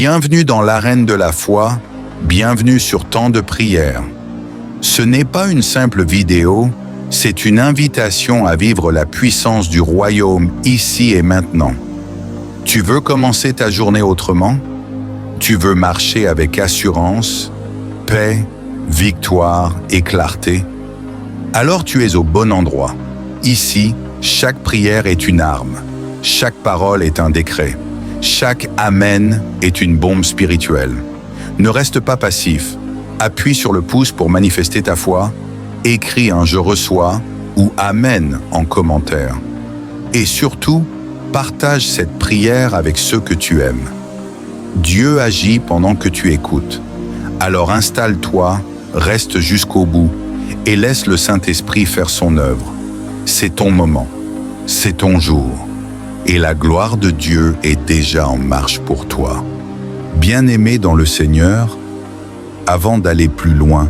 Bienvenue dans l'arène de la foi, bienvenue sur Temps de prière. Ce n'est pas une simple vidéo, c'est une invitation à vivre la puissance du royaume ici et maintenant. Tu veux commencer ta journée autrement? Tu veux marcher avec assurance, paix, victoire et clarté? Alors tu es au bon endroit. Ici, chaque prière est une arme, chaque parole est un décret, chaque Amen est une bombe spirituelle. Ne reste pas passif, appuie sur le pouce pour manifester ta foi, écris un « Je reçois » ou « Amen » en commentaire. Et surtout, partage cette prière avec ceux que tu aimes. Dieu agit pendant que tu écoutes. Alors installe-toi, reste jusqu'au bout et laisse le Saint-Esprit faire son œuvre. C'est ton moment, c'est ton jour, et la gloire de Dieu est déjà en marche pour toi. Bien-aimé dans le Seigneur, avant d'aller plus loin,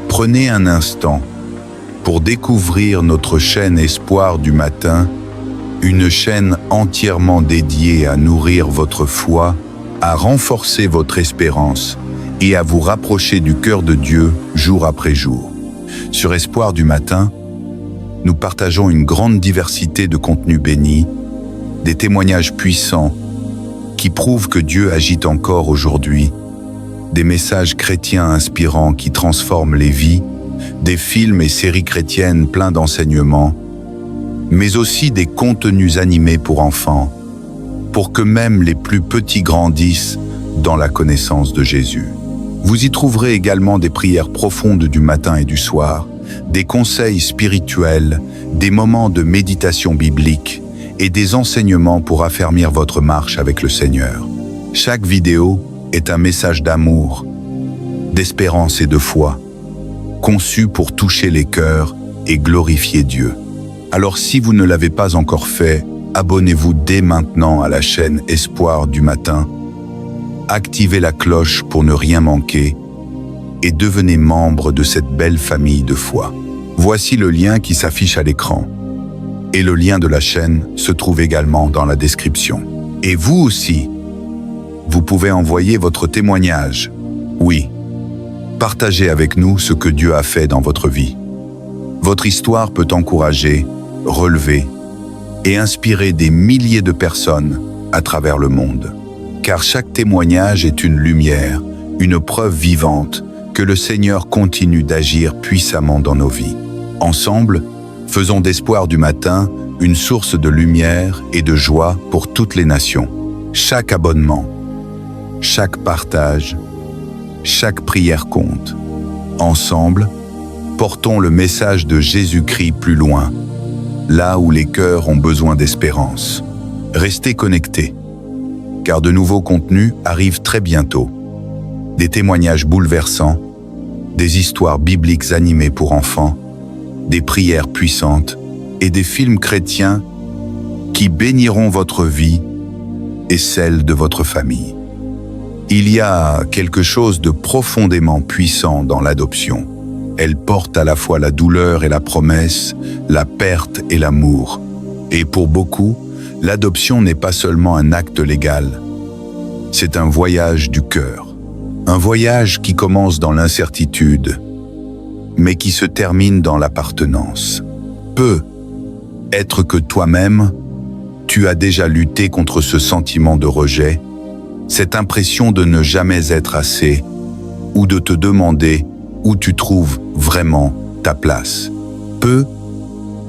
prenez un instant pour découvrir notre chaîne Espoir du matin, une chaîne entièrement dédiée à nourrir votre foi, à renforcer votre espérance et à vous rapprocher du cœur de Dieu jour après jour. Sur Espoir du matin, nous partageons une grande diversité de contenus bénis, des témoignages puissants qui prouvent que Dieu agit encore aujourd'hui, des messages chrétiens inspirants qui transforment les vies, des films et séries chrétiennes pleins d'enseignements, mais aussi des contenus animés pour enfants, pour que même les plus petits grandissent dans la connaissance de Jésus. Vous y trouverez également des prières profondes du matin et du soir, des conseils spirituels, des moments de méditation biblique et des enseignements pour affermir votre marche avec le Seigneur. Chaque vidéo est un message d'amour, d'espérance et de foi, conçu pour toucher les cœurs et glorifier Dieu. Alors si vous ne l'avez pas encore fait, abonnez-vous dès maintenant à la chaîne Espoir du matin, activez la cloche pour ne rien manquer et devenez membre de cette belle famille de foi. Voici le lien qui s'affiche à l'écran. Et le lien de la chaîne se trouve également dans la description. Et vous aussi, vous pouvez envoyer votre témoignage. Oui, partagez avec nous ce que Dieu a fait dans votre vie. Votre histoire peut encourager, relever et inspirer des milliers de personnes à travers le monde. Car chaque témoignage est une lumière, une preuve vivante que le Seigneur continue d'agir puissamment dans nos vies. Ensemble, faisons d'Espoir du matin une source de lumière et de joie pour toutes les nations. Chaque abonnement, chaque partage, chaque prière compte. Ensemble, portons le message de Jésus-Christ plus loin, là où les cœurs ont besoin d'espérance. Restez connectés, car de nouveaux contenus arrivent très bientôt. Des témoignages bouleversants, des histoires bibliques animées pour enfants, des prières puissantes et des films chrétiens qui béniront votre vie et celle de votre famille. Il y a quelque chose de profondément puissant dans l'adoption. Elle porte à la fois la douleur et la promesse, la perte et l'amour. Et pour beaucoup, l'adoption n'est pas seulement un acte légal, c'est un voyage du cœur. Un voyage qui commence dans l'incertitude, mais qui se termine dans l'appartenance. Peut être que toi-même, tu as déjà lutté contre ce sentiment de rejet, cette impression de ne jamais être assez, ou de te demander où tu trouves vraiment ta place. Peut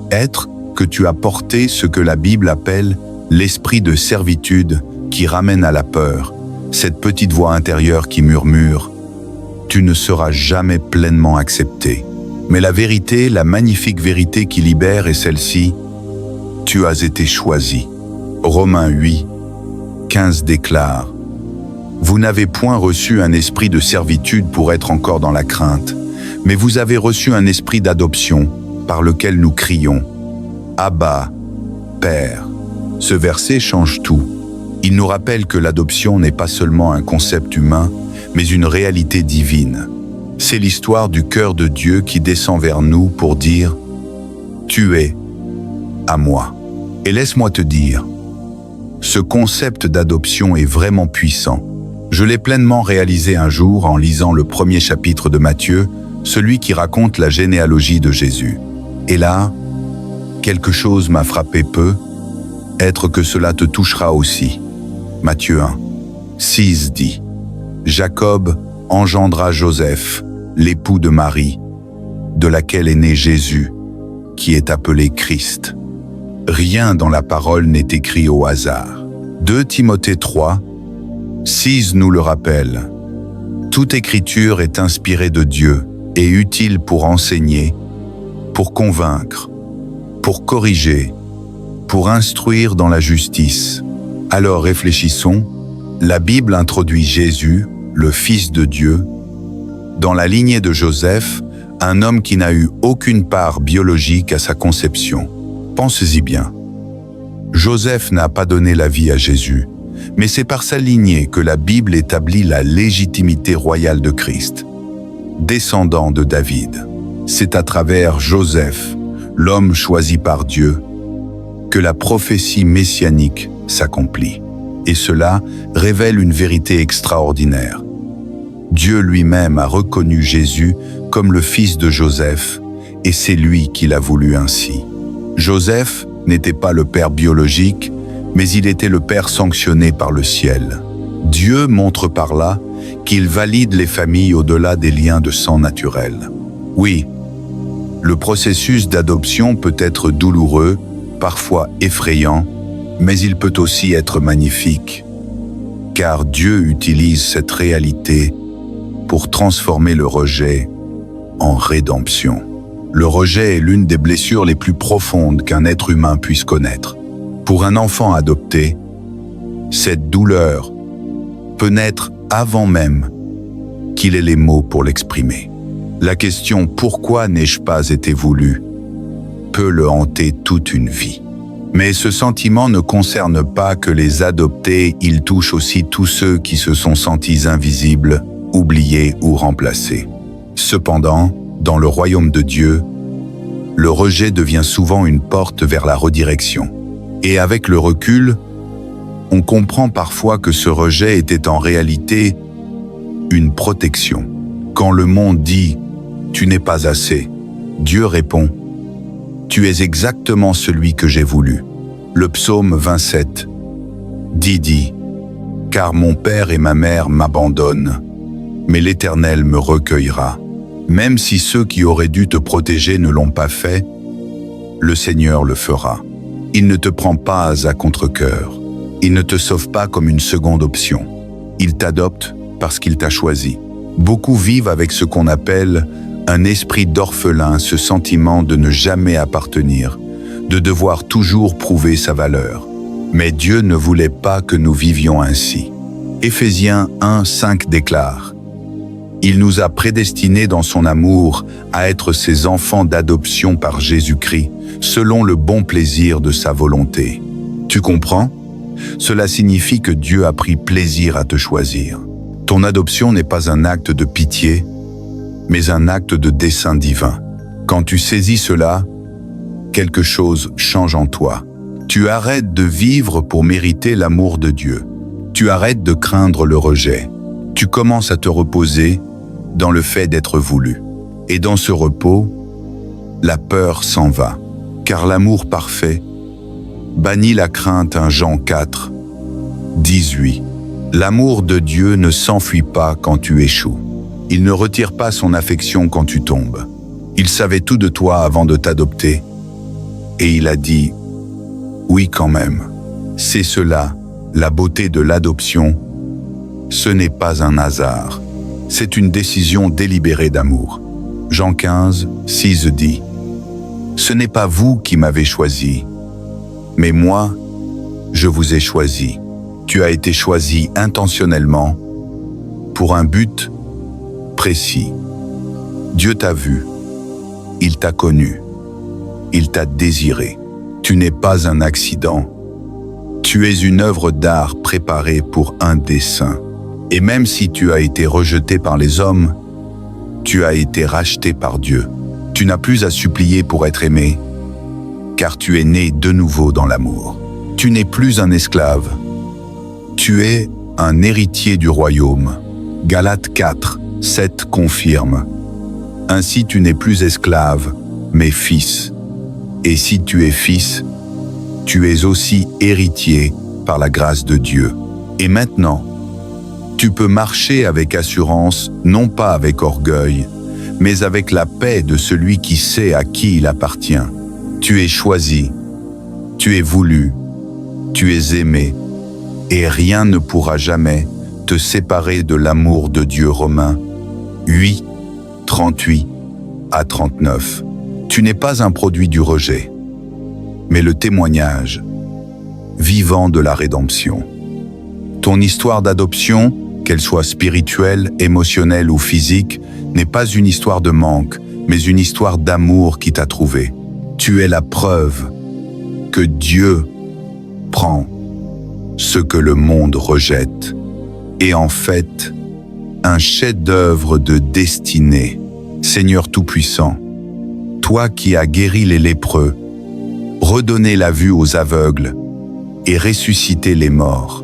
être que tu as porté ce que la Bible appelle l'esprit de servitude qui ramène à la peur, cette petite voix intérieure qui murmure « Tu ne seras jamais pleinement accepté ». Mais la vérité, la magnifique vérité qui libère est celle-ci « Tu as été choisi ». Romains 8, 15 déclare « Vous n'avez point reçu un esprit de servitude pour être encore dans la crainte, mais vous avez reçu un esprit d'adoption par lequel nous crions « Abba, Père ». Ce verset change tout. Il nous rappelle que l'adoption n'est pas seulement un concept humain, mais une réalité divine. C'est l'histoire du cœur de Dieu qui descend vers nous pour dire « Tu es à moi ». Et laisse-moi te dire, ce concept d'adoption est vraiment puissant. Je l'ai pleinement réalisé un jour en lisant le premier chapitre de Matthieu, celui qui raconte la généalogie de Jésus. Et là, quelque chose m'a frappé peu, être que cela te touchera aussi. Matthieu 1, 6 dit « Jacob engendra Joseph, l'époux de Marie, de laquelle est né Jésus, qui est appelé Christ. » Rien dans la parole n'est écrit au hasard. 2 Timothée 3, 6 nous le rappelle. Toute écriture est inspirée de Dieu et utile pour enseigner, pour convaincre, pour corriger, pour instruire dans la justice. Alors réfléchissons, la Bible introduit Jésus, le Fils de Dieu, dans la lignée de Joseph, un homme qui n'a eu aucune part biologique à sa conception. Pensez-y bien. Joseph n'a pas donné la vie à Jésus, mais c'est par sa lignée que la Bible établit la légitimité royale de Christ. Descendant de David, c'est à travers Joseph, l'homme choisi par Dieu, que la prophétie messianique s'accomplit. Et cela révèle une vérité extraordinaire. Dieu lui-même a reconnu Jésus comme le fils de Joseph, et c'est lui qui l'a voulu ainsi. Joseph n'était pas le père biologique, mais il était le père sanctionné par le ciel. Dieu montre par là qu'il valide les familles au-delà des liens de sang naturels. Oui, le processus d'adoption peut être douloureux, parfois effrayant, mais il peut aussi être magnifique, car Dieu utilise cette réalité pour transformer le rejet en rédemption. Le rejet est l'une des blessures les plus profondes qu'un être humain puisse connaître. Pour un enfant adopté, cette douleur peut naître avant même qu'il ait les mots pour l'exprimer. La question « Pourquoi n'ai-je pas été voulu ?» peut le hanter toute une vie. Mais ce sentiment ne concerne pas que les adoptés, il touche aussi tous ceux qui se sont sentis invisibles, oubliés ou remplacés. Cependant, dans le royaume de Dieu, le rejet devient souvent une porte vers la redirection. Et avec le recul, on comprend parfois que ce rejet était en réalité une protection. Quand le monde dit « Tu n'es pas assez », Dieu répond « Tu es exactement celui que j'ai voulu ». Le psaume 27 dit « Car mon père et ma mère m'abandonnent, mais l'Éternel me recueillera. Même si ceux qui auraient dû te protéger ne l'ont pas fait, le Seigneur le fera. Il ne te prend pas à contre-cœur. Il ne te sauve pas comme une seconde option. Il t'adopte parce qu'il t'a choisi. Beaucoup vivent avec ce qu'on appelle un esprit d'orphelin, ce sentiment de ne jamais appartenir, de devoir toujours prouver sa valeur. Mais Dieu ne voulait pas que nous vivions ainsi. Éphésiens 1:5 déclare « Il nous a prédestinés dans son amour à être ses enfants d'adoption par Jésus-Christ, selon le bon plaisir de sa volonté. » Tu comprends? Cela signifie que Dieu a pris plaisir à te choisir. Ton adoption n'est pas un acte de pitié, mais un acte de dessein divin. Quand tu saisis cela, quelque chose change en toi. Tu arrêtes de vivre pour mériter l'amour de Dieu. Tu arrêtes de craindre le rejet. Tu commences à te reposer dans le fait d'être voulu. Et dans ce repos, la peur s'en va, car l'amour parfait bannit la crainte. 1 Jean 4, 18. L'amour de Dieu ne s'enfuit pas quand tu échoues. Il ne retire pas son affection quand tu tombes. Il savait tout de toi avant de t'adopter, et il a dit « Oui quand même ». C'est cela, la beauté de l'adoption. Ce n'est pas un hasard, c'est une décision délibérée d'amour. Jean 15, 6 dit « Ce n'est pas vous qui m'avez choisi, mais moi, je vous ai choisi. Tu as été choisi intentionnellement pour un but précis. Dieu t'a vu, il t'a connu, il t'a désiré. Tu n'es pas un accident. Tu es une œuvre d'art préparée pour un dessein. Et même si tu as été rejeté par les hommes, tu as été racheté par Dieu. Tu n'as plus à supplier pour être aimé, car tu es né de nouveau dans l'amour. Tu n'es plus un esclave. Tu es un héritier du royaume. Galates 4, 7 confirme. Ainsi tu n'es plus esclave, mais fils. Et si tu es fils, tu es aussi héritier par la grâce de Dieu. Et maintenant, tu peux marcher avec assurance, non pas avec orgueil, mais avec la paix de celui qui sait à qui il appartient. Tu es choisi, tu es voulu, tu es aimé, et rien ne pourra jamais te séparer de l'amour de Dieu. Romains 8, 38 à 39. Tu n'es pas un produit du rejet, mais le témoignage vivant de la rédemption. Ton histoire d'adoption, qu'elle soit spirituelle, émotionnelle ou physique, n'est pas une histoire de manque, mais une histoire d'amour qui t'a trouvé. Tu es la preuve que Dieu prend ce que le monde rejette et en fait un chef-d'œuvre de destinée. Seigneur Tout-Puissant, toi qui as guéri les lépreux, redonné la vue aux aveugles et ressuscité les morts,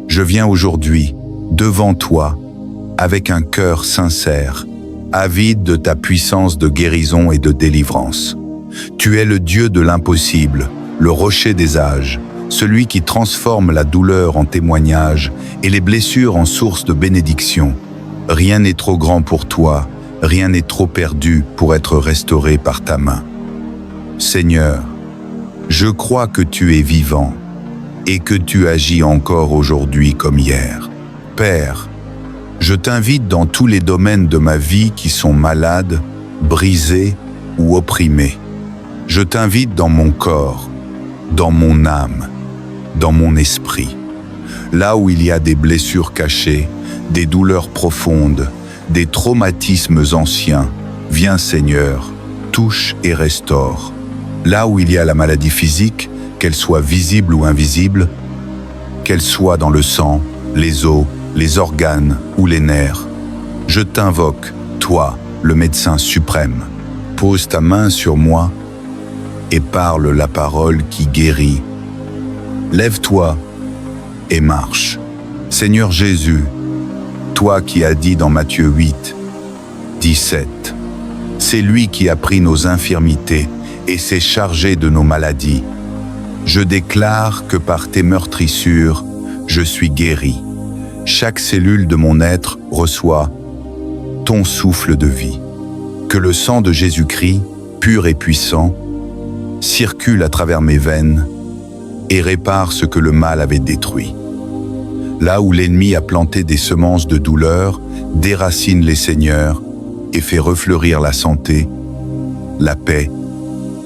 je viens aujourd'hui devant toi avec un cœur sincère, avide de ta puissance de guérison et de délivrance. Tu es le Dieu de l'impossible, le rocher des âges, celui qui transforme la douleur en témoignage et les blessures en source de bénédiction. Rien n'est trop grand pour toi, rien n'est trop perdu pour être restauré par ta main. Seigneur, je crois que tu es vivant et que tu agis encore aujourd'hui comme hier. Père, je t'invite dans tous les domaines de ma vie qui sont malades, brisés ou opprimés. Je t'invite dans mon corps, dans mon âme, dans mon esprit. Là où il y a des blessures cachées, des douleurs profondes, des traumatismes anciens, viens Seigneur, touche et restaure. Là où il y a la maladie physique, qu'elle soit visible ou invisible, qu'elle soit dans le sang, les os, les organes ou les nerfs, je t'invoque, toi, le médecin suprême. Pose ta main sur moi et parle la parole qui guérit. Lève-toi et marche. Seigneur Jésus, toi qui as dit dans Matthieu 8, 17, c'est lui qui a pris nos infirmités et s'est chargé de nos maladies. Je déclare que par tes meurtrissures, je suis guéri. Chaque cellule de mon être reçoit ton souffle de vie. Que le sang de Jésus-Christ, pur et puissant, circule à travers mes veines et répare ce que le mal avait détruit. Là où l'ennemi a planté des semences de douleur, déracine les seigneurs et fait refleurir la santé, la paix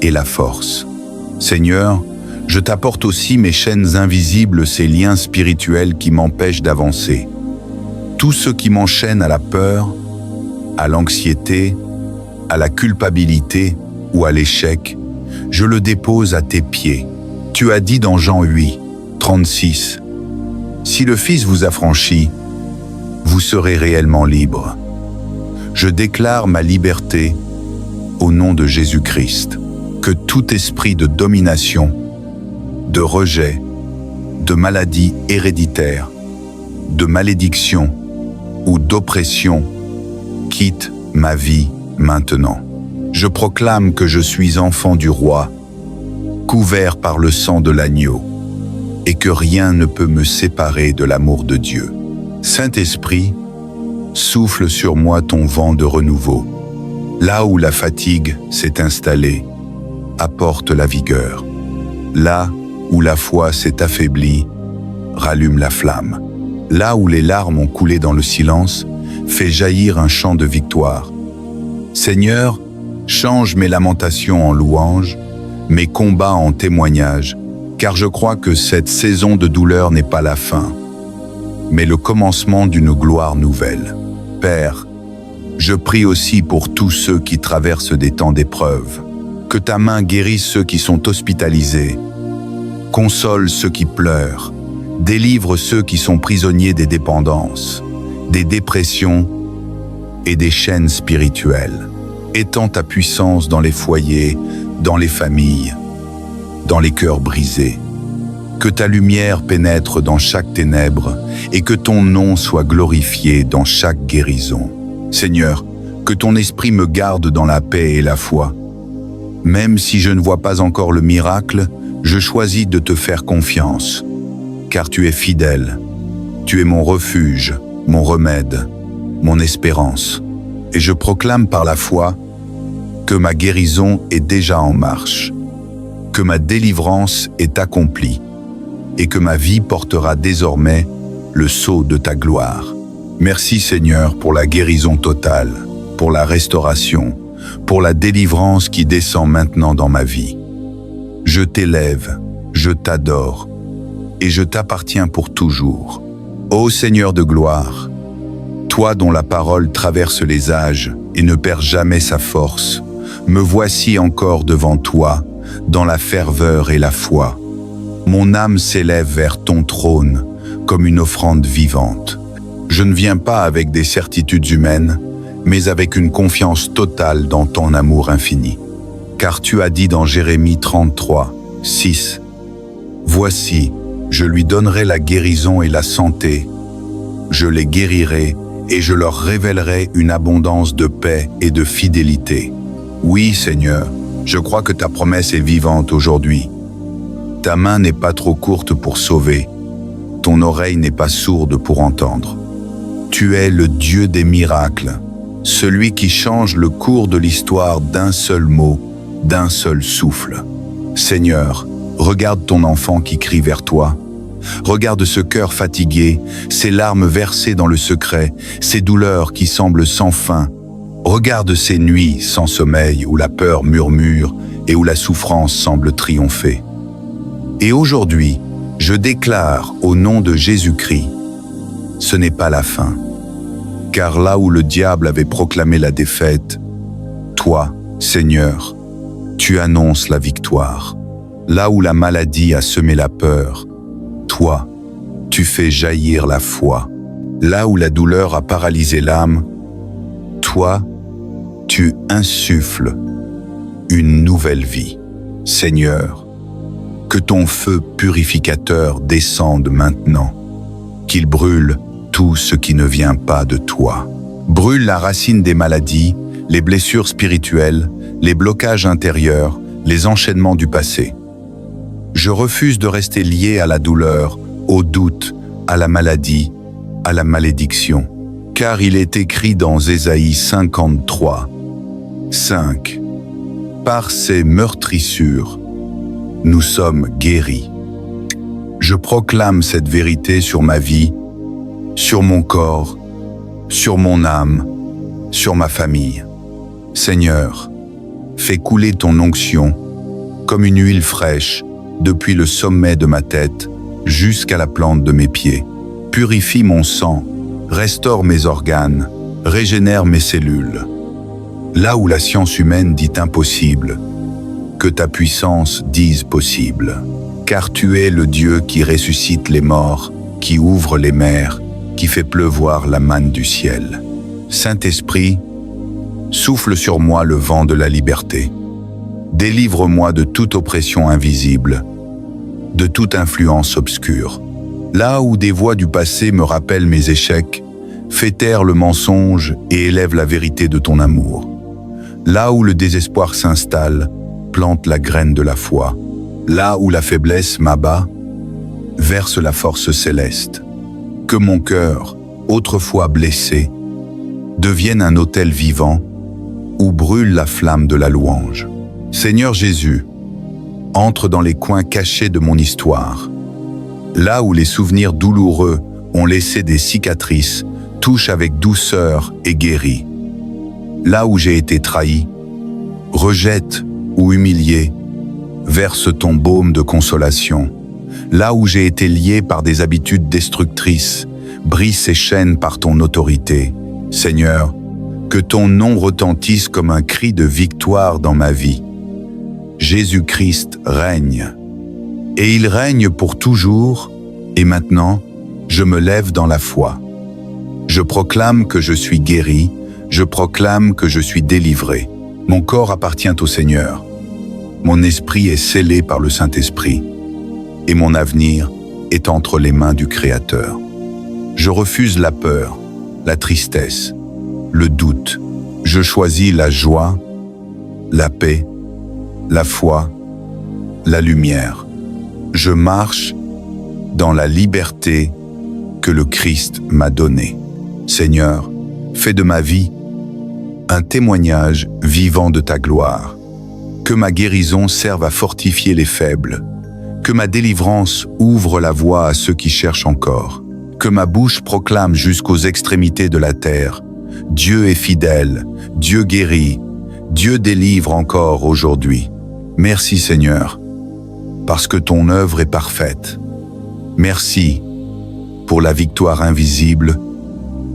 et la force. Seigneur, je t'apporte aussi mes chaînes invisibles, ces liens spirituels qui m'empêchent d'avancer. Tout ce qui m'enchaîne à la peur, à l'anxiété, à la culpabilité ou à l'échec, je le dépose à tes pieds. Tu as dit dans Jean 8, 36, « Si le Fils vous affranchit, vous serez réellement libre. » Je déclare ma liberté au nom de Jésus-Christ. Que tout esprit de domination, de rejet, de maladie héréditaire, de malédiction ou d'oppression quitte ma vie maintenant. Je proclame que je suis enfant du roi, couvert par le sang de l'agneau, et que rien ne peut me séparer de l'amour de Dieu. Saint-Esprit, souffle sur moi ton vent de renouveau. Là où la fatigue s'est installée, apporte la vigueur. Là où la foi s'est affaiblie, rallume la flamme. Là où les larmes ont coulé dans le silence, fais jaillir un chant de victoire. Seigneur, change mes lamentations en louanges, mes combats en témoignages, car je crois que cette saison de douleur n'est pas la fin, mais le commencement d'une gloire nouvelle. Père, je prie aussi pour tous ceux qui traversent des temps d'épreuve. Que ta main guérisse ceux qui sont hospitalisés, console ceux qui pleurent, délivre ceux qui sont prisonniers des dépendances, des dépressions et des chaînes spirituelles. Étends ta puissance dans les foyers, dans les familles, dans les cœurs brisés. Que ta lumière pénètre dans chaque ténèbre et que ton nom soit glorifié dans chaque guérison. Seigneur, que ton esprit me garde dans la paix et la foi. Même si je ne vois pas encore le miracle, je choisis de te faire confiance, car tu es fidèle. Tu es mon refuge, mon remède, mon espérance. Et je proclame par la foi que ma guérison est déjà en marche, que ma délivrance est accomplie et que ma vie portera désormais le sceau de ta gloire. Merci Seigneur pour la guérison totale, pour la restauration, pour la délivrance qui descend maintenant dans ma vie. Je t'élève, je t'adore et je t'appartiens pour toujours. Ô Seigneur de gloire, toi dont la parole traverse les âges et ne perd jamais sa force, me voici encore devant toi, dans la ferveur et la foi. Mon âme s'élève vers ton trône comme une offrande vivante. Je ne viens pas avec des certitudes humaines, mais avec une confiance totale dans ton amour infini. Car tu as dit dans Jérémie 33, 6, « Voici, je lui donnerai la guérison et la santé. Je les guérirai et je leur révélerai une abondance de paix et de fidélité. » Oui, Seigneur, je crois que ta promesse est vivante aujourd'hui. Ta main n'est pas trop courte pour sauver, ton oreille n'est pas sourde pour entendre. Tu es le Dieu des miracles, celui qui change le cours de l'histoire d'un seul mot, d'un seul souffle. Seigneur, regarde ton enfant qui crie vers toi. Regarde ce cœur fatigué, ces larmes versées dans le secret, ces douleurs qui semblent sans fin. Regarde ces nuits sans sommeil où la peur murmure et où la souffrance semble triompher. Et aujourd'hui, je déclare au nom de Jésus-Christ, ce n'est pas la fin. Car là où le diable avait proclamé la défaite, toi, Seigneur, tu annonces la victoire. Là où la maladie a semé la peur, toi, tu fais jaillir la foi. Là où la douleur a paralysé l'âme, toi, tu insuffles une nouvelle vie. Seigneur, que ton feu purificateur descende maintenant, qu'il brûle tout ce qui ne vient pas de toi. Brûle la racine des maladies, les blessures spirituelles, les blocages intérieurs, les enchaînements du passé. Je refuse de rester lié à la douleur, au doute, à la maladie, à la malédiction. Car il est écrit dans Ésaïe 53, 5, « Par ces meurtrissures, nous sommes guéris. » Je proclame cette vérité sur ma vie, sur mon corps, sur mon âme, sur ma famille. Seigneur, fais couler ton onction comme une huile fraîche depuis le sommet de ma tête jusqu'à la plante de mes pieds. Purifie mon sang, restaure mes organes, régénère mes cellules. Là où la science humaine dit impossible, que ta puissance dise possible. Car tu es le Dieu qui ressuscite les morts, qui ouvre les mers, qui fait pleuvoir la manne du ciel. Saint-Esprit, souffle sur moi le vent de la liberté. Délivre-moi de toute oppression invisible, de toute influence obscure. Là où des voix du passé me rappellent mes échecs, fais taire le mensonge et élève la vérité de ton amour. Là où le désespoir s'installe, plante la graine de la foi. Là où la faiblesse m'abat, verse la force céleste. Que mon cœur, autrefois blessé, devienne un autel vivant où brûle la flamme de la louange. Seigneur Jésus, entre dans les coins cachés de mon histoire. Là où les souvenirs douloureux ont laissé des cicatrices, touche avec douceur et guéris. Là où j'ai été trahi, rejette ou humilié, verse ton baume de consolation. Là où j'ai été lié par des habitudes destructrices, brise ces chaînes par ton autorité. Seigneur, que ton nom retentisse comme un cri de victoire dans ma vie. Jésus-Christ règne. Et il règne pour toujours, et maintenant, je me lève dans la foi. Je proclame que je suis guéri, je proclame que je suis délivré. Mon corps appartient au Seigneur. Mon esprit est scellé par le Saint-Esprit. et mon avenir est entre les mains du Créateur. Je refuse la peur, la tristesse, le doute. Je choisis la joie, la paix, la foi, la lumière. Je marche dans la liberté que le Christ m'a donnée. Seigneur, fais de ma vie un témoignage vivant de ta gloire. Que ma guérison serve à fortifier les faibles. Que ma délivrance ouvre la voie à ceux qui cherchent encore. Que ma bouche proclame jusqu'aux extrémités de la terre. Dieu est fidèle, Dieu guérit, Dieu délivre encore aujourd'hui. Merci Seigneur, parce que ton œuvre est parfaite. Merci pour la victoire invisible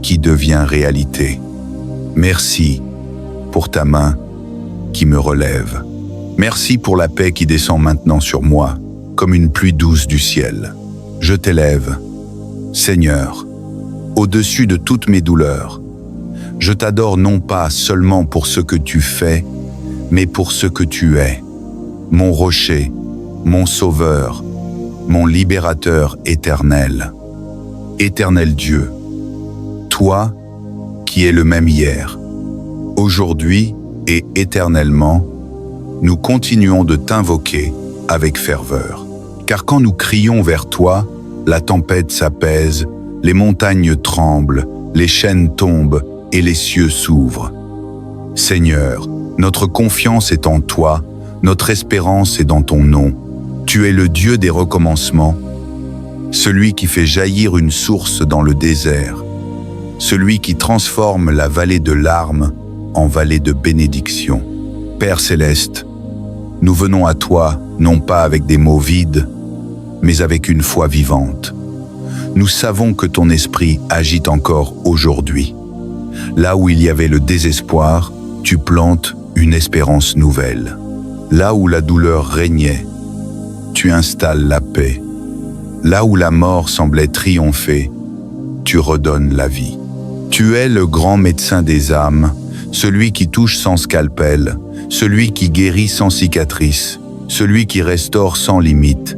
qui devient réalité. Merci pour ta main qui me relève. Merci pour la paix qui descend maintenant sur moi, comme une pluie douce du ciel. Je t'élève, Seigneur, au-dessus de toutes mes douleurs. Je t'adore non pas seulement pour ce que tu fais, mais pour ce que tu es. Mon rocher, mon sauveur, mon libérateur éternel. Éternel Dieu, toi qui es le même hier, aujourd'hui et éternellement, nous continuons de t'invoquer avec ferveur. Car quand nous crions vers toi, la tempête s'apaise, les montagnes tremblent, les chaînes tombent et les cieux s'ouvrent. Seigneur, notre confiance est en toi, notre espérance est dans ton nom. Tu es le Dieu des recommencements, celui qui fait jaillir une source dans le désert, celui qui transforme la vallée de larmes en vallée de bénédiction. Père céleste, nous venons à toi non pas avec des mots vides, mais avec une foi vivante. Nous savons que ton esprit agit encore aujourd'hui. Là où il y avait le désespoir, tu plantes une espérance nouvelle. Là où la douleur régnait, tu installes la paix. Là où la mort semblait triompher, tu redonnes la vie. Tu es le grand médecin des âmes, celui qui touche sans scalpel, celui qui guérit sans cicatrice, celui qui restaure sans limite.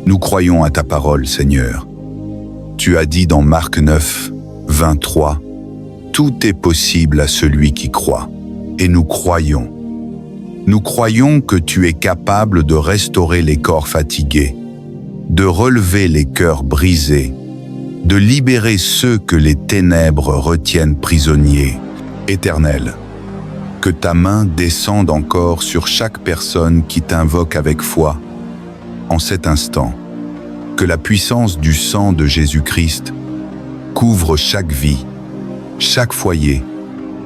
Nous croyons à ta parole, Seigneur. Tu as dit dans Marc 9, 23, « Tout est possible à celui qui croit. » Et nous croyons. Nous croyons que tu es capable de restaurer les corps fatigués, de relever les cœurs brisés, de libérer ceux que les ténèbres retiennent prisonniers. Éternel, que ta main descende encore sur chaque personne qui t'invoque avec foi. En cet instant, que la puissance du sang de Jésus-Christ couvre chaque vie, chaque foyer,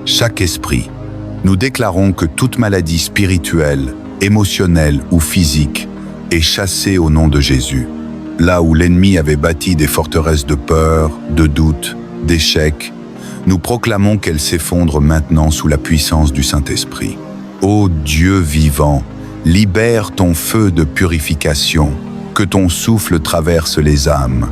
chaque esprit. Nous déclarons que toute maladie spirituelle, émotionnelle ou physique est chassée au nom de Jésus. Là où l'ennemi avait bâti des forteresses de peur, de doute, d'échec, nous proclamons qu'elles s'effondrent maintenant sous la puissance du Saint-Esprit. Ô Dieu vivant, libère ton feu de purification, que ton souffle traverse les âmes,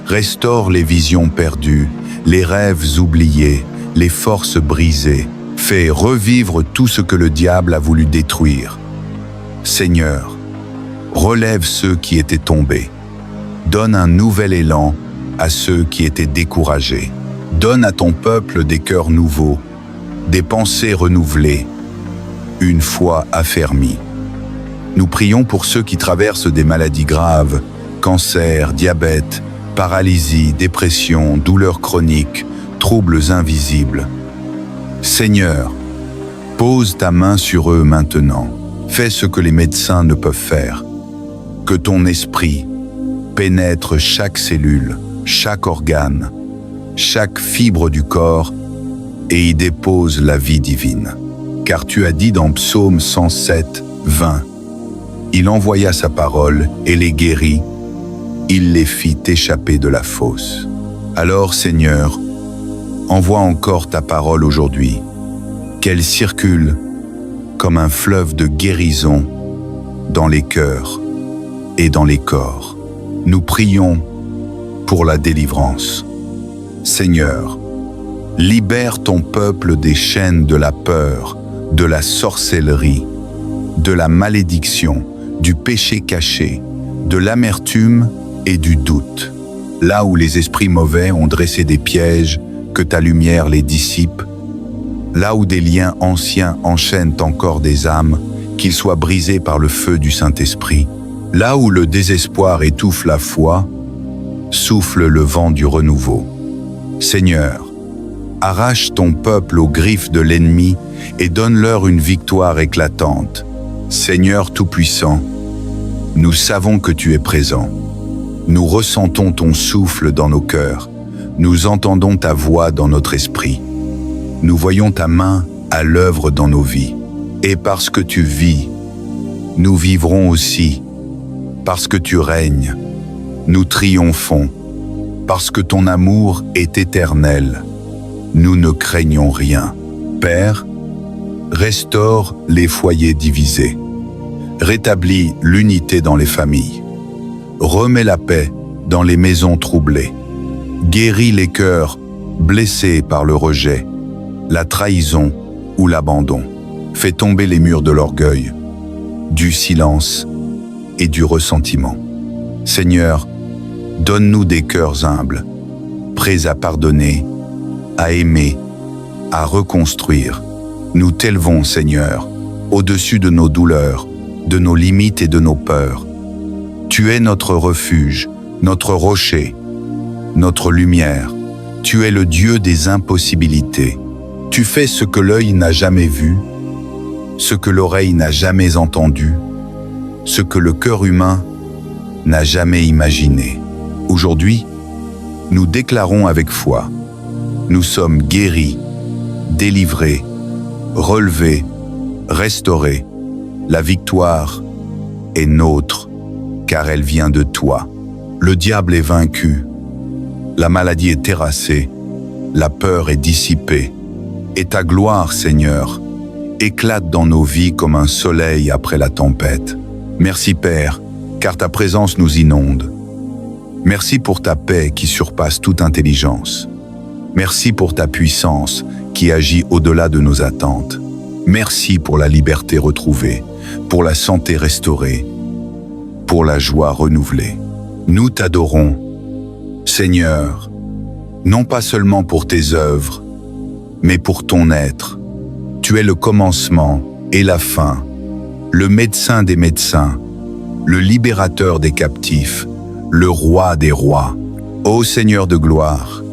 restaure les visions perdues, les rêves oubliés, les forces brisées, fais revivre tout ce que le diable a voulu détruire. Seigneur, relève ceux qui étaient tombés, donne un nouvel élan à ceux qui étaient découragés. Donne à ton peuple des cœurs nouveaux, des pensées renouvelées, une foi affermie. Nous prions pour ceux qui traversent des maladies graves, cancer, diabète, paralysie, dépression, douleurs chroniques, troubles invisibles. Seigneur, pose ta main sur eux maintenant. Fais ce que les médecins ne peuvent faire. Que ton esprit pénètre chaque cellule, chaque organe, chaque fibre du corps et y dépose la vie divine. Car tu as dit dans Psaume 107, 20, « Il envoya sa parole et les guérit, il les fit échapper de la fosse. » Alors, Seigneur, envoie encore ta parole aujourd'hui, qu'elle circule comme un fleuve de guérison dans les cœurs et dans les corps. Nous prions pour la délivrance. Seigneur, libère ton peuple des chaînes de la peur, de la sorcellerie, de la malédiction, du péché caché, de l'amertume et du doute. Là où les esprits mauvais ont dressé des pièges, que ta lumière les dissipe. Là où des liens anciens enchaînent encore des âmes, qu'ils soient brisés par le feu du Saint-Esprit. Là où le désespoir étouffe la foi, souffle le vent du renouveau. Seigneur, arrache ton peuple aux griffes de l'ennemi et donne-leur une victoire éclatante. Seigneur Tout-Puissant, nous savons que tu es présent. Nous ressentons ton souffle dans nos cœurs. Nous entendons ta voix dans notre esprit. Nous voyons ta main à l'œuvre dans nos vies. Et parce que tu vis, nous vivrons aussi. Parce que tu règnes, nous triomphons. Parce que ton amour est éternel, nous ne craignons rien. Père, restaure les foyers divisés. Rétablis l'unité dans les familles. Remets la paix dans les maisons troublées. Guéris les cœurs blessés par le rejet, la trahison ou l'abandon. Fais tomber les murs de l'orgueil, du silence et du ressentiment. Seigneur, donne-nous des cœurs humbles, prêts à pardonner, à aimer, à reconstruire. Nous t'élevons, Seigneur, au-dessus de nos douleurs, de nos limites et de nos peurs. Tu es notre refuge, notre rocher, notre lumière. Tu es le Dieu des impossibilités. Tu fais ce que l'œil n'a jamais vu, ce que l'oreille n'a jamais entendu, ce que le cœur humain n'a jamais imaginé. Aujourd'hui, nous déclarons avec foi, nous sommes guéris, délivrés, relevés, restaurés. La victoire est nôtre, car elle vient de toi. Le diable est vaincu, la maladie est terrassée, la peur est dissipée. Et ta gloire, Seigneur, éclate dans nos vies comme un soleil après la tempête. Merci Père, car ta présence nous inonde. Merci pour ta paix qui surpasse toute intelligence. Merci pour ta puissance qui agit au-delà de nos attentes. Merci pour la liberté retrouvée, pour la santé restaurée, pour la joie renouvelée. Nous t'adorons, Seigneur, non pas seulement pour tes œuvres, mais pour ton être. Tu es le commencement et la fin, le médecin des médecins, le libérateur des captifs, le roi des rois. Ô Seigneur de gloire,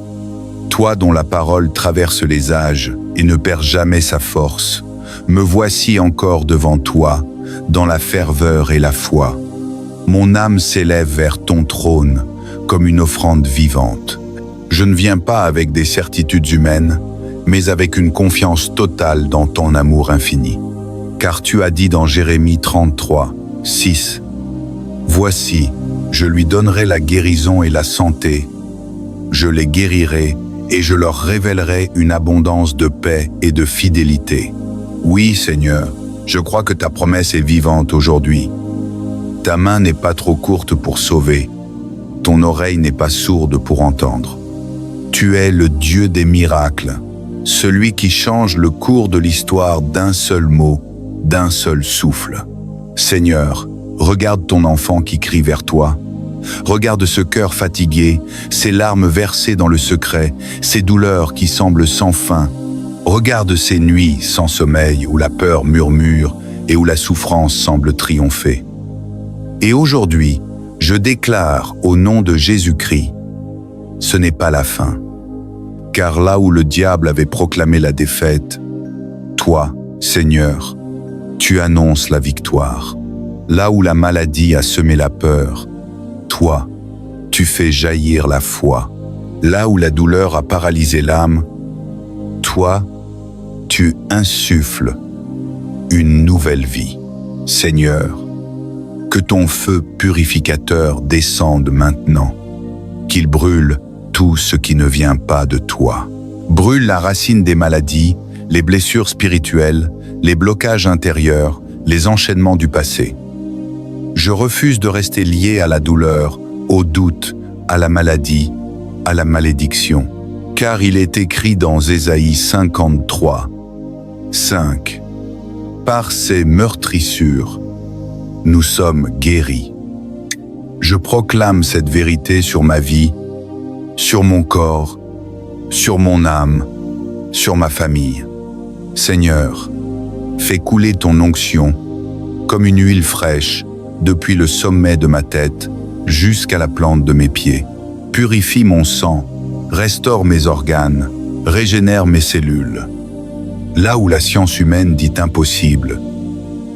toi dont la parole traverse les âges et ne perd jamais sa force, me voici encore devant toi, dans la ferveur et la foi. Mon âme s'élève vers ton trône comme une offrande vivante. Je ne viens pas avec des certitudes humaines, mais avec une confiance totale dans ton amour infini. Car tu as dit dans Jérémie 33, 6, « Voici, je lui donnerai la guérison et la santé. Je les guérirai et je leur révélerai une abondance de paix et de fidélité. » Oui, Seigneur, je crois que ta promesse est vivante aujourd'hui. Ta main n'est pas trop courte pour sauver. Ton oreille n'est pas sourde pour entendre. Tu es le Dieu des miracles, celui qui change le cours de l'histoire d'un seul mot, d'un seul souffle. Seigneur, regarde ton enfant qui crie vers toi. Regarde ce cœur fatigué, ces larmes versées dans le secret, ces douleurs qui semblent sans fin. Regarde ces nuits sans sommeil où la peur murmure et où la souffrance semble triompher. Et aujourd'hui, je déclare au nom de Jésus-Christ, ce n'est pas la fin. Car là où le diable avait proclamé la défaite, toi, Seigneur, tu annonces la victoire. Là où la maladie a semé la peur, toi, tu fais jaillir la foi. Là où la douleur a paralysé l'âme, toi, tu insuffles une nouvelle vie. Seigneur, que ton feu purificateur descende maintenant, qu'il brûle tout ce qui ne vient pas de toi. Brûle la racine des maladies, les blessures spirituelles, les blocages intérieurs, les enchaînements du passé. Je refuse de rester lié à la douleur, au doute, à la maladie, à la malédiction. Car il est écrit dans Ésaïe 53, 5, « Par ces meurtrissures, nous sommes guéris. » Je proclame cette vérité sur ma vie, sur mon corps, sur mon âme, sur ma famille. Seigneur, fais couler ton onction comme une huile fraîche depuis le sommet de ma tête jusqu'à la plante de mes pieds. Purifie mon sang, restaure mes organes, régénère mes cellules. Là où la science humaine dit impossible,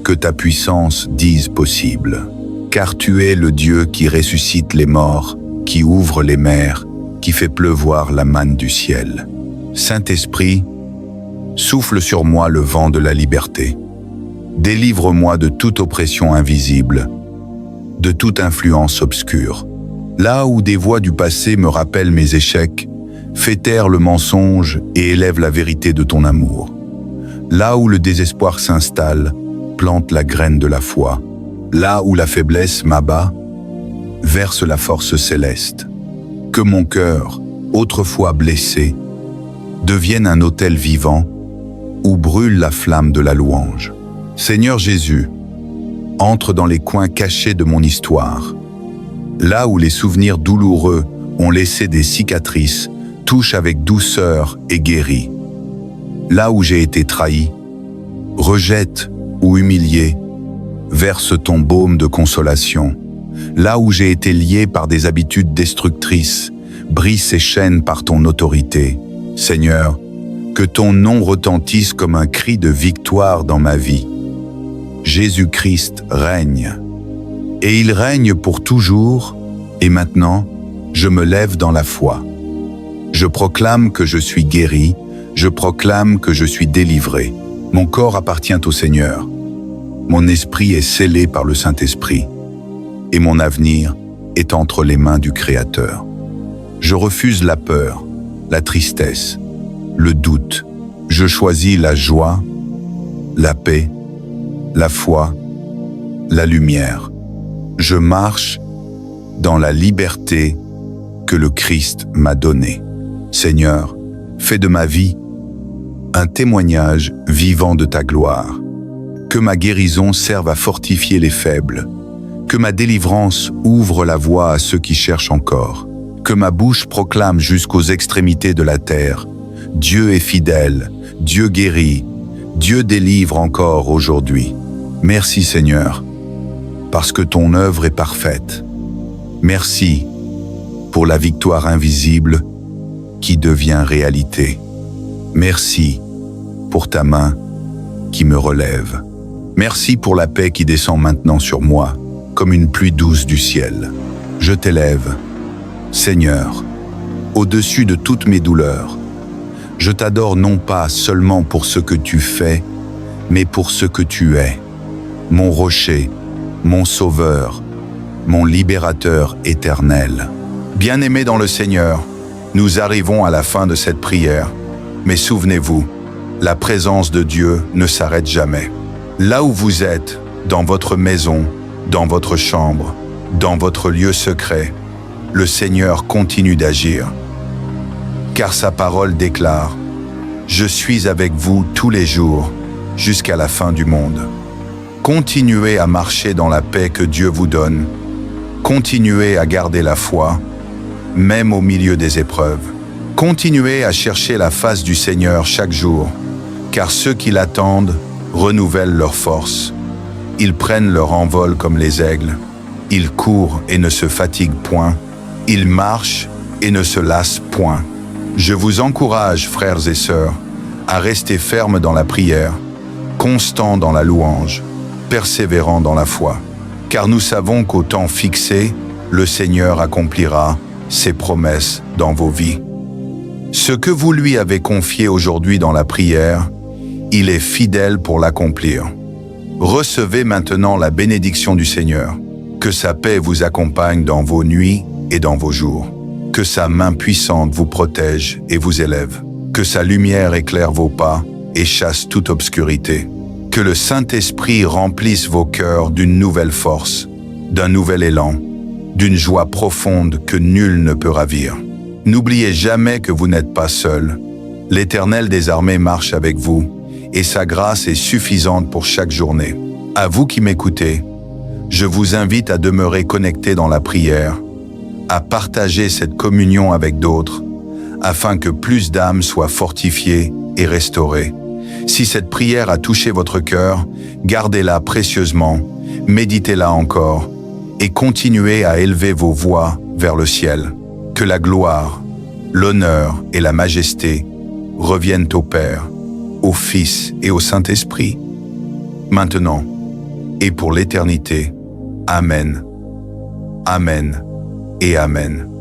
que ta puissance dise possible. Car tu es le Dieu qui ressuscite les morts, qui ouvre les mers, qui fait pleuvoir la manne du ciel. Saint-Esprit, souffle sur moi le vent de la liberté. Délivre-moi de toute oppression invisible, de toute influence obscure. Là où des voix du passé me rappellent mes échecs, fais taire le mensonge et élève la vérité de ton amour. Là où le désespoir s'installe, plante la graine de la foi. Là où la faiblesse m'abat, verse la force céleste. Que mon cœur, autrefois blessé, devienne un autel vivant où brûle la flamme de la louange. Seigneur Jésus, entre dans les coins cachés de mon histoire. Là où les souvenirs douloureux ont laissé des cicatrices, touche avec douceur et guéris. Là où j'ai été trahi, rejette ou humilié, verse ton baume de consolation. Là où j'ai été lié par des habitudes destructrices, brise ces chaînes par ton autorité. Seigneur, que ton nom retentisse comme un cri de victoire dans ma vie. Jésus-Christ règne. Et il règne pour toujours, et maintenant, je me lève dans la foi. Je proclame que je suis guéri, je proclame que je suis délivré. Mon corps appartient au Seigneur. Mon esprit est scellé par le Saint-Esprit, et mon avenir est entre les mains du Créateur. Je refuse la peur, la tristesse, le doute. Je choisis la joie, la paix, la foi, la lumière. Je marche dans la liberté que le Christ m'a donnée. Seigneur, fais de ma vie un témoignage vivant de ta gloire. Que ma guérison serve à fortifier les faibles. Que ma délivrance ouvre la voie à ceux qui cherchent encore. Que ma bouche proclame jusqu'aux extrémités de la terre. Dieu est fidèle, Dieu guérit, Dieu délivre encore aujourd'hui. Merci Seigneur, parce que ton œuvre est parfaite. Merci pour la victoire invisible qui devient réalité. Merci pour ta main qui me relève. Merci pour la paix qui descend maintenant sur moi, comme une pluie douce du ciel. Je t'élève, Seigneur, au-dessus de toutes mes douleurs. Je t'adore non pas seulement pour ce que tu fais, mais pour ce que tu es. Mon rocher, mon sauveur, mon libérateur éternel. Bien-aimés dans le Seigneur, nous arrivons à la fin de cette prière, mais souvenez-vous, la présence de Dieu ne s'arrête jamais. Là où vous êtes, dans votre maison, dans votre chambre, dans votre lieu secret, le Seigneur continue d'agir. Car sa parole déclare « Je suis avec vous tous les jours, jusqu'à la fin du monde ». Continuez à marcher dans la paix que Dieu vous donne. Continuez à garder la foi, même au milieu des épreuves. Continuez à chercher la face du Seigneur chaque jour, car ceux qui l'attendent renouvellent leur force. Ils prennent leur envol comme les aigles. Ils courent et ne se fatiguent point. Ils marchent et ne se lassent point. Je vous encourage, frères et sœurs, à rester fermes dans la prière, constants dans la louange, persévérants dans la foi. Car nous savons qu'au temps fixé, le Seigneur accomplira ses promesses dans vos vies. Ce que vous lui avez confié aujourd'hui dans la prière, il est fidèle pour l'accomplir. Recevez maintenant la bénédiction du Seigneur. Que sa paix vous accompagne dans vos nuits et dans vos jours. Que sa main puissante vous protège et vous élève. Que sa lumière éclaire vos pas et chasse toute obscurité. Que le Saint-Esprit remplisse vos cœurs d'une nouvelle force, d'un nouvel élan, d'une joie profonde que nul ne peut ravir. N'oubliez jamais que vous n'êtes pas seul. L'Éternel des armées marche avec vous, et sa grâce est suffisante pour chaque journée. À vous qui m'écoutez, Je vous invite à demeurer connecté dans la prière, à partager cette communion avec d'autres, afin que plus d'âmes soient fortifiées et restaurées. Si cette prière a touché votre cœur, gardez-la précieusement, méditez-la encore, et continuez à élever vos voix vers le ciel. Que la gloire, l'honneur et la majesté reviennent au Père, au Fils et au Saint-Esprit, maintenant et pour l'éternité. Amen. Amen et Amen.